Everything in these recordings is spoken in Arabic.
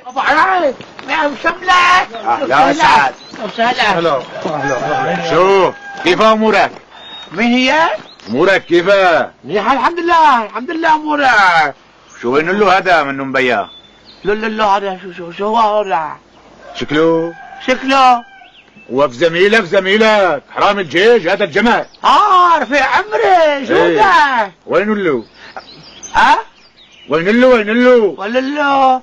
ابو عرايس يا مشملة. اهلا سعد. وسهلا. هلا. شو كيف امورك؟ مين هي؟ امورك كيفها؟ منيحة الحمد لله الحمد لله امورك. شو وين له هذا منه مبين؟ لا هذا شو هو هذا؟ شكله وقف زميلك حرام الجيج هذا الجمل. رفيع عمري شو ده؟ وين له؟ ها؟ وين له؟ ولا له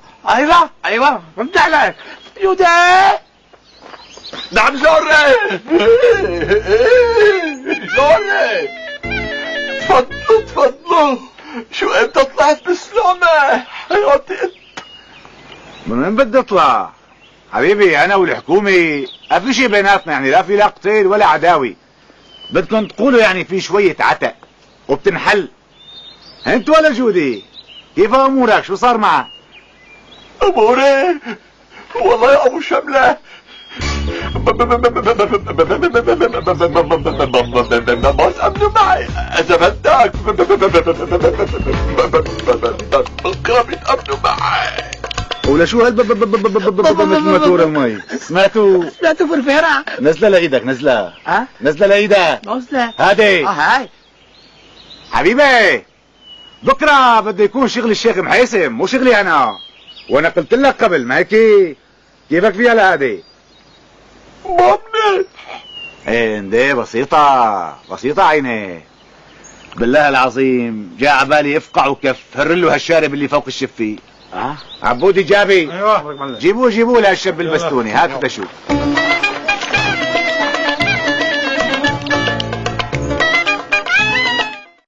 ايوه فهمت عليك. شو ده؟ نعم جوري. تفضلوا شو انت طلعت بالسلامة حياتي. من وين بدي اطلع؟ حبيبي انا والحكومة ما في شيء بيناتنا، يعني لا في لا قتال ولا عداوة. بدكم تقولوا يعني في شوية عتق وبتنحل. انت ولا جودي كيف امورك؟ شو صار معك؟ اموري والله يا ابو شملة ما تأمنوا معي اذا بدك بكره بيتأمنوا معي. ولا شو مثل ماتور المي؟ سمعتوا فرفيرة. نزلها لايدك نزلها. نزلها لايدك. نزلة هادي هاي حبيبي. بكره بده يكون شغل الشيخ محيسم مو شغلي انا، وانا قلت لك قبل ما هيك. كيفك فيها لهادي؟ ما منيح. ايه اندي بسيطة عيني. بالله العظيم جاء عبالي افقع وكف هرله هالشارب اللي فوق الشفي. عبودي جابي. ايوه جيبوه لهالشاب البستوني هات بدي اشوف.